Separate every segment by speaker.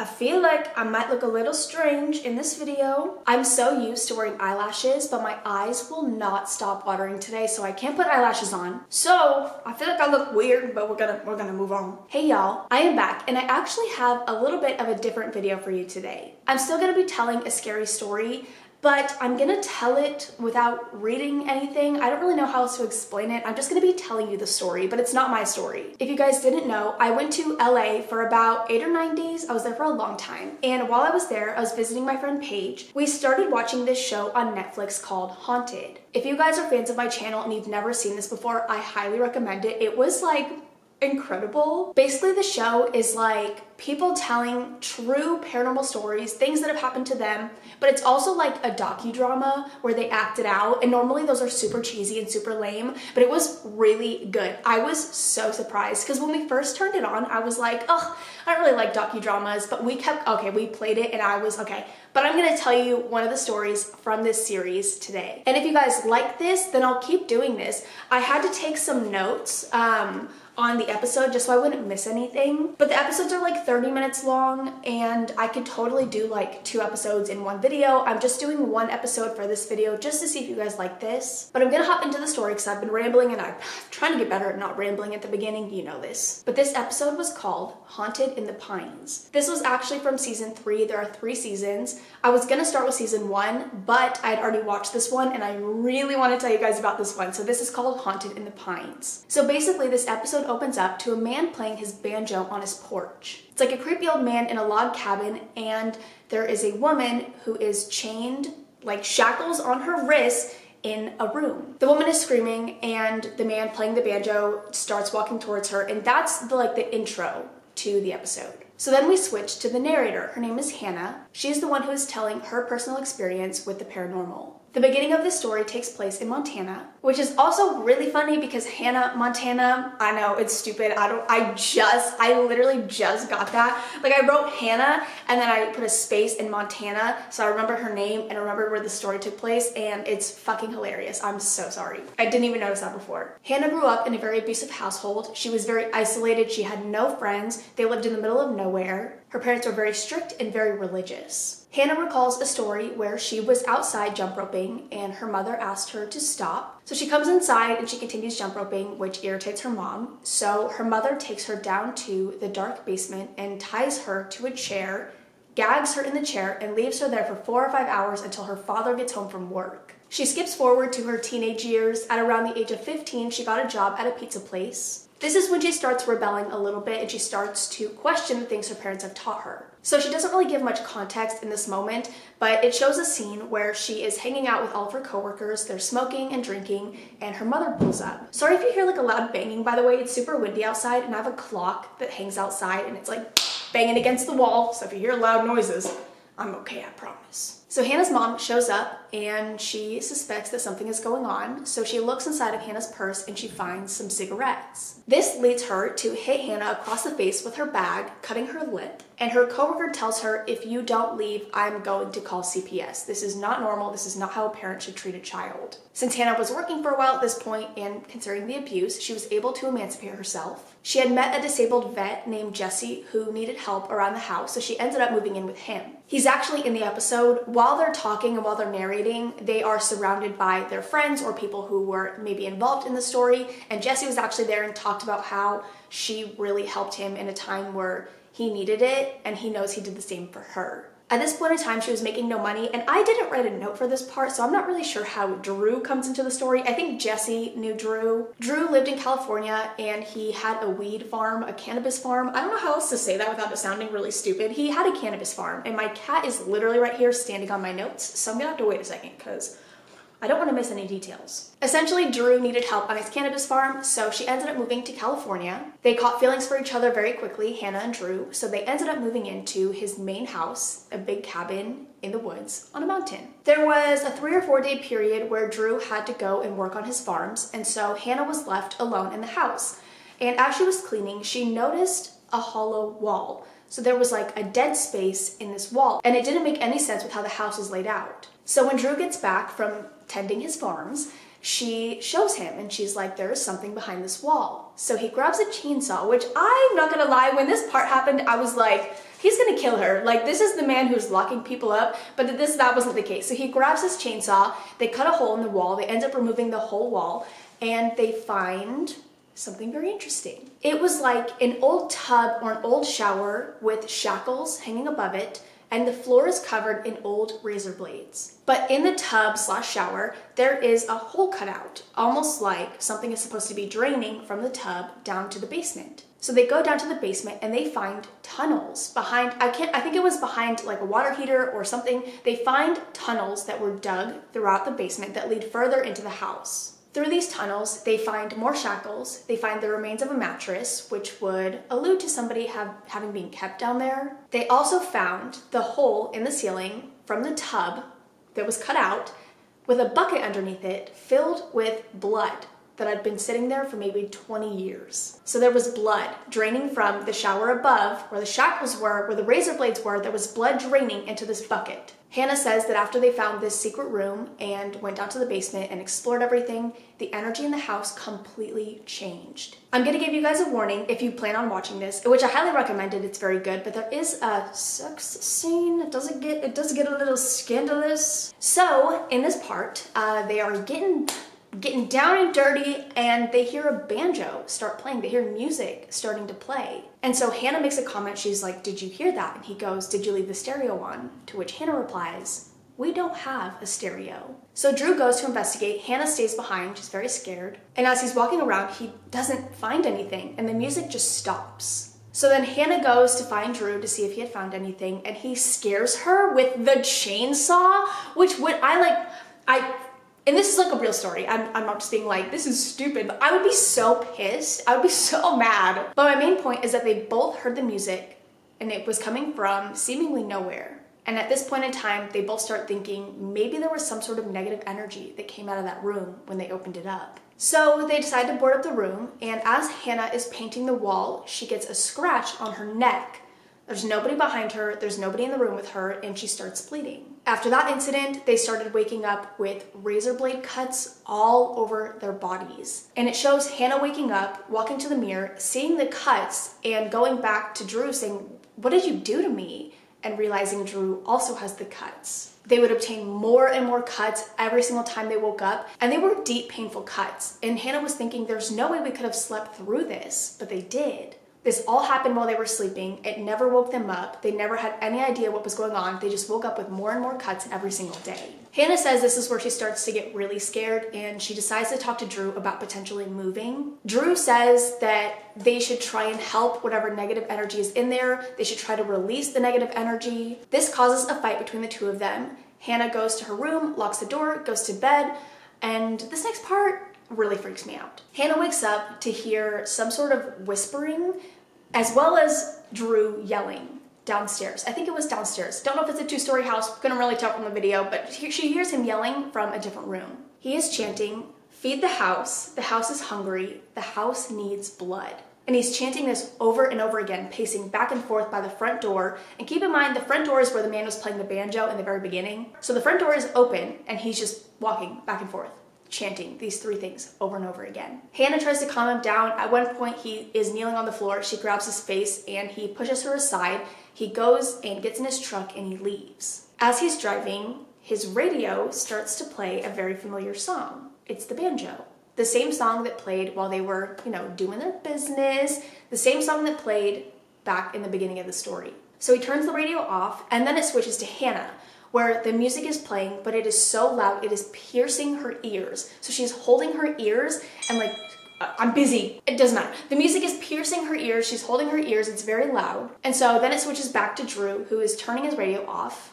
Speaker 1: I feel like I might look a little strange in this video. I'm so used to wearing eyelashes, but my eyes will not stop watering today, so I can't put eyelashes on. So I feel like I look weird, but we're gonna move on. Hey y'all, I am back, and I actually have a little bit of a different video for you today. I'm still gonna be telling a scary story, but I'm gonna tell it without reading anything. I don't really know how else to explain it. I'm just gonna be telling you the story, but it's not my story. If you guys didn't know, I went to LA for about 8 or 9 days. I was there for a long time. And while I was there, I was visiting my friend Paige. We started watching this show on Netflix called Haunted. If you guys are fans of my channel and you've never seen this before, I highly recommend it. It was like incredible. Basically, the show is like people telling true paranormal stories, things that have happened to them, but it's also like a docudrama where they act it out, and normally those are super cheesy and super lame, but it was really good. I was so surprised because when we first turned it on, I was like, oh, I don't really like docudramas, but we played it and I was okay. But I'm gonna tell you one of the stories from this series today. And if you guys like this, then I'll keep doing this. I had to take some notes on the episode just so I wouldn't miss anything. But the episodes are like 30 minutes long, and I could totally do like 2 episodes in one video. I'm just doing 1 episode for this video just to see if you guys like this. But I'm gonna hop into the story because I've been rambling and I'm trying to get better at not rambling at the beginning, you know this. But this episode was called Haunted in the Pines. This was actually from season 3. There are 3 seasons. I was gonna start with season 1, but I'd already watched this one and I really want to tell you guys about this one. So this is called Haunted in the Pines. So basically this episode opens up to a man playing his banjo on his porch. It's like a creepy old man in a log cabin, and there is a woman who is chained, like shackles on her wrists, in a room. The woman is screaming and the man playing the banjo starts walking towards her, and that's the intro to the episode. So then we switch to the narrator. Her name is Hannah. She's the one who is telling her personal experience with the paranormal. The beginning of this story takes place in Montana, which is also really funny because Hannah, Montana, I know it's stupid. I literally just got that. Like I wrote Hannah and then I put a space in Montana so I remember her name and I remember where the story took place, and it's fucking hilarious. I'm so sorry. I didn't even notice that before. Hannah grew up in a very abusive household. She was very isolated. She had no friends. They lived in the middle of nowhere. Her parents were very strict and very religious. Hannah recalls a story where she was outside jump roping and her mother asked her to stop. So she comes inside and she continues jump roping, which irritates her mom. So her mother takes her down to the dark basement and ties her to a chair, gags her in the chair, and leaves her there for 4 or 5 hours until her father gets home from work. She skips forward to her teenage years. At around the age of 15, she got a job at a pizza place. This is when she starts rebelling a little bit and she starts to question the things her parents have taught her. So she doesn't really give much context in this moment, but it shows a scene where she is hanging out with all of her coworkers. They're smoking and drinking, and her mother pulls up. Sorry if you hear like a loud banging, by the way. It's super windy outside, and I have a clock that hangs outside, and it's like banging against the wall. So if you hear loud noises, I'm okay, I promise. So Hannah's mom shows up and she suspects that something is going on. So she looks inside of Hannah's purse and she finds some cigarettes. This leads her to hit Hannah across the face with her bag, cutting her lip. And her coworker tells her, if you don't leave, I'm going to call CPS. This is not normal. This is not how a parent should treat a child. Since Hannah was working for a while at this point, and considering the abuse, she was able to emancipate herself. She had met a disabled vet named Jesse who needed help around the house, so she ended up moving in with him. He's actually in the episode. While they're talking and while they're narrating, they are surrounded by their friends or people who were maybe involved in the story, and Jesse was actually there and talked about how she really helped him in a time where he needed it, and he knows he did the same for her. At this point in time, she was making no money, and I didn't write a note for this part, so I'm not really sure how Drew comes into the story. I think Jesse knew Drew. Drew lived in California, and he had a weed farm, a cannabis farm. I don't know how else to say that without it sounding really stupid. He had a cannabis farm, and my cat is literally right here standing on my notes, so I'm gonna have to wait a second because I don't want to miss any details. Essentially, Drew needed help on his cannabis farm, so she ended up moving to California. They caught feelings for each other very quickly, Hannah and Drew, so they ended up moving into his main house, a big cabin in the woods on a mountain. There was a 3 or 4 day period where Drew had to go and work on his farms, and so Hannah was left alone in the house. And as she was cleaning, she noticed a hollow wall. So there was like a dead space in this wall, and it didn't make any sense with how the house was laid out. So when Drew gets back from tending his farms, she shows him and she's like, there is something behind this wall. So he grabs a chainsaw, which I'm not gonna lie, when this part happened, I was like, he's gonna kill her. Like, this is the man who's locking people up, but that wasn't the case. So he grabs his chainsaw, they cut a hole in the wall, they end up removing the whole wall, and they find something very interesting. It was like an old tub or an old shower with shackles hanging above it, and the floor is covered in old razor blades. But in the tub / shower, there is a hole cut out, almost like something is supposed to be draining from the tub down to the basement. So they go down to the basement and they find tunnels behind, I think it was behind like a water heater or something. They find tunnels that were dug throughout the basement that lead further into the house. Through these tunnels, they find more shackles, they find the remains of a mattress, which would allude to somebody having been kept down there. They also found the hole in the ceiling from the tub that was cut out with a bucket underneath it filled with blood that had been sitting there for maybe 20 years. So there was blood draining from the shower above, where the shackles were, where the razor blades were, there was blood draining into this bucket. Hannah says that after they found this secret room and went down to the basement and explored everything, the energy in the house completely changed. I'm gonna give you guys a warning if you plan on watching this, which I highly recommend it, it's very good, but there is a sex scene. It does get a little scandalous. So in this part, they are getting down and dirty, and they hear a banjo start playing. They hear music starting to play. And so Hannah makes a comment. She's like, "Did you hear that?" And he goes, "Did you leave the stereo on?" To which Hannah replies, "We don't have a stereo." So Drew goes to investigate. Hannah stays behind. She's very scared. And as he's walking around, he doesn't find anything, and the music just stops. So then Hannah goes to find Drew to see if he had found anything, and he scares her with the chainsaw, which and this is like a real story. I'm not just being like, this is stupid, but I would be so pissed. I would be so mad. But my main point is that they both heard the music and it was coming from seemingly nowhere. And at this point in time, they both start thinking maybe there was some sort of negative energy that came out of that room when they opened it up. So they decide to board up the room, and as Hannah is painting the wall, she gets a scratch on her neck. There's nobody behind her, there's nobody in the room with her, and she starts bleeding. After that incident, they started waking up with razor blade cuts all over their bodies. And it shows Hannah waking up, walking to the mirror, seeing the cuts, and going back to Drew saying, "What did you do to me?" And realizing Drew also has the cuts. They would obtain more and more cuts every single time they woke up, and they were deep, painful cuts. And Hannah was thinking, there's no way we could have slept through this, but they did. This all happened while they were sleeping. It never woke them up. They never had any idea what was going on. They just woke up with more and more cuts every single day. Hannah says this is where she starts to get really scared, and she decides to talk to Drew about potentially moving. Drew says that they should try and help whatever negative energy is in there. They should try to release the negative energy. This causes a fight between the two of them. Hannah goes to her room, locks the door, goes to bed, and this next part really freaks me out. Hannah wakes up to hear some sort of whispering, as well as Drew yelling downstairs. I think it was downstairs. Don't know if it's a two-story house, couldn't really tell from the video, but she hears him yelling from a different room. He is chanting, "Feed the house is hungry, the house needs blood." And he's chanting this over and over again, pacing back and forth by the front door. And keep in mind, the front door is where the man was playing the banjo in the very beginning. So the front door is open, and he's just walking back and forth, chanting these three things over and over again. Hannah tries to calm him down. At one point, he is kneeling on the floor. She grabs his face and he pushes her aside. He goes and gets in his truck and he leaves. As he's driving, his radio starts to play a very familiar song. It's the banjo. The same song that played while they were, doing their business. The same song that played back in the beginning of the story. So he turns the radio off, and then it switches to Hannah, where the music is playing, but it is so loud, it is piercing her ears. So she's holding her ears and I'm busy. It doesn't matter. The music is piercing her ears. She's holding her ears. It's very loud. And so then it switches back to Drew, who is turning his radio off,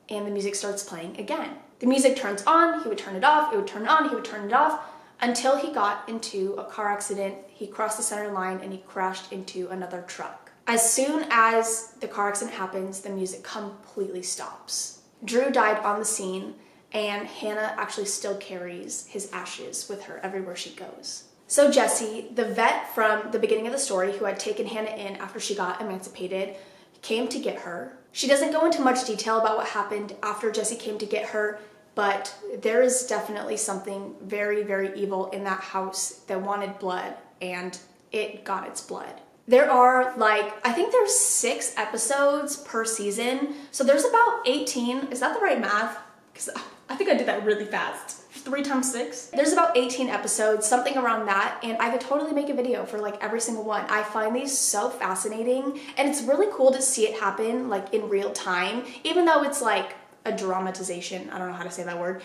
Speaker 1: and the music starts playing again. The music turns on, he would turn it off, it would turn on, he would turn it off, until he got into a car accident. He crossed the center line and he crashed into another truck. As soon as the car accident happens, the music completely stops. Drew died on the scene, and Hannah actually still carries his ashes with her everywhere she goes. So Jesse, the vet from the beginning of the story who had taken Hannah in after she got emancipated, came to get her. She doesn't go into much detail about what happened after Jesse came to get her, but there is definitely something very, very evil in that house that wanted blood, and it got its blood. There are like, I think there's 6 episodes per season. So there's about 18. Is that the right math? Because I think I did that really fast. 3 times 6. There's about 18 episodes, something around that, and I could totally make a video for like every single one. I find these so fascinating, and it's really cool to see it happen like in real time, even though it's like a dramatization. I don't know how to say that word.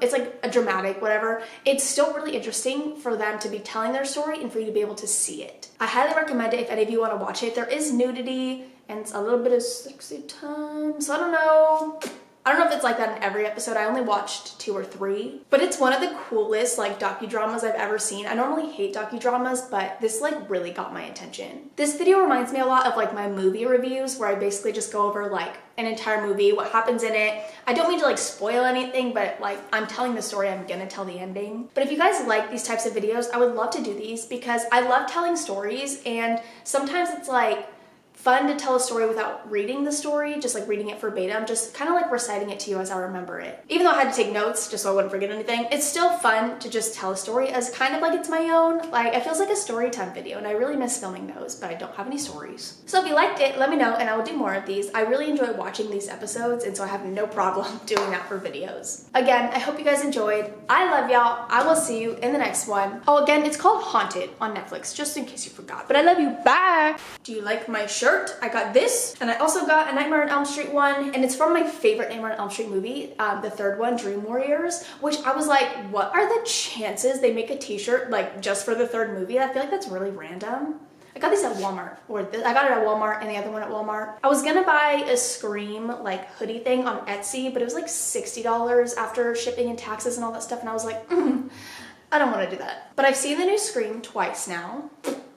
Speaker 1: It's like a dramatic, whatever. It's still really interesting for them to be telling their story and for you to be able to see it. I highly recommend it if any of you want to watch it. There is nudity and a little bit of sexy time, so I don't know if it's like that in every episode. I only watched 2 or 3, but it's one of the coolest like docudramas I've ever seen. I normally hate docudramas, but this like really got my attention. This video reminds me a lot of like my movie reviews, where I basically just go over like an entire movie, what happens in it. I don't mean to like spoil anything, but like I'm telling the story, I'm gonna tell the ending. But if you guys like these types of videos, I would love to do these because I love telling stories, and sometimes it's like fun to tell a story without reading the story, just like reading it verbatim, just kind of like reciting it to you as I remember it. Even though I had to take notes just so I wouldn't forget anything, it's still fun to just tell a story as kind of like it's my own. Like it feels like a story time video, and I really miss filming those, but I don't have any stories. So if you liked it, let me know and I will do more of these. I really enjoy watching these episodes, and so I have no problem doing that for videos. Again, I hope you guys enjoyed. I love y'all. I will see you in the next one. Oh, again, it's called Haunted on Netflix, just in case you forgot. But I love you. Bye. Do you like my shirt? I got this, and I also got a Nightmare on Elm Street one, and it's from my favorite Nightmare on Elm Street movie, the 3rd one, Dream Warriors, which I was like, what are the chances they make a t-shirt like just for the 3rd movie? I feel like that's really random. I got these at Walmart, I got it at Walmart and the other one at Walmart. I was gonna buy a Scream like hoodie thing on Etsy, but it was like $60 after shipping and taxes and all that stuff, and I was like, I don't want to do that. But I've seen the new Scream twice now.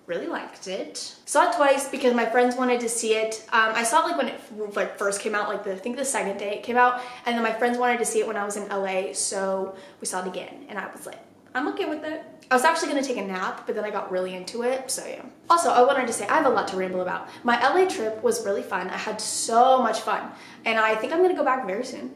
Speaker 1: Really liked it. Saw it twice because my friends wanted to see it. I saw it like when it like first came out, like I think the 2nd day it came out, and then my friends wanted to see it when I was in LA, so we saw it again, and I was like, I'm okay with it. I was actually gonna take a nap, but then I got really into it, so yeah. Also, I wanted to say, I have a lot to ramble about. My LA trip was really fun. I had so much fun, and I think I'm gonna go back very soon.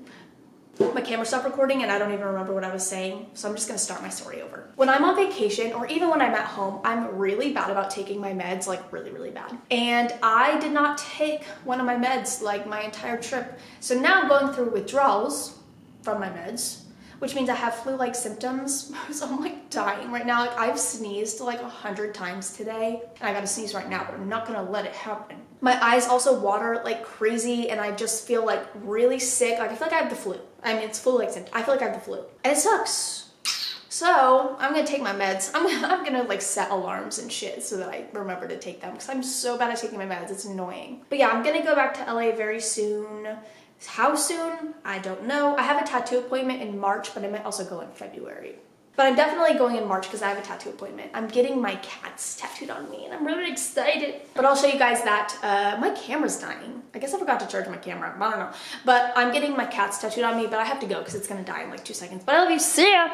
Speaker 1: My camera stopped recording and I don't even remember what I was saying, so I'm just gonna start my story over. When I'm on vacation, or even when I'm at home, I'm really bad about taking my meds, like really, really bad. And I did not take one of my meds like my entire trip. So now I'm going through withdrawals from my meds, which means I have flu-like symptoms. So I'm like dying right now. Like I've sneezed like 100 times today, and I gotta sneeze right now, but I'm not gonna let it happen. My eyes also water like crazy, and I just feel like really sick. Like I feel like I have the flu. I mean, it's flu-like symptoms. I feel like I have the flu, and it sucks. So I'm gonna take my meds. I'm gonna like set alarms and shit so that I remember to take them, because I'm so bad at taking my meds. It's annoying. But yeah, I'm gonna go back to LA very soon. How soon? I don't know. I have a tattoo appointment in March, but I might also go in February. But I'm definitely going in March because I have a tattoo appointment. I'm getting my cats tattooed on me, and I'm really excited. But I'll show you guys that. My camera's dying. I guess I forgot to charge my camera. I don't know. But I'm getting my cats tattooed on me, but I have to go because it's going to die in like 2 seconds. But I love you. See ya!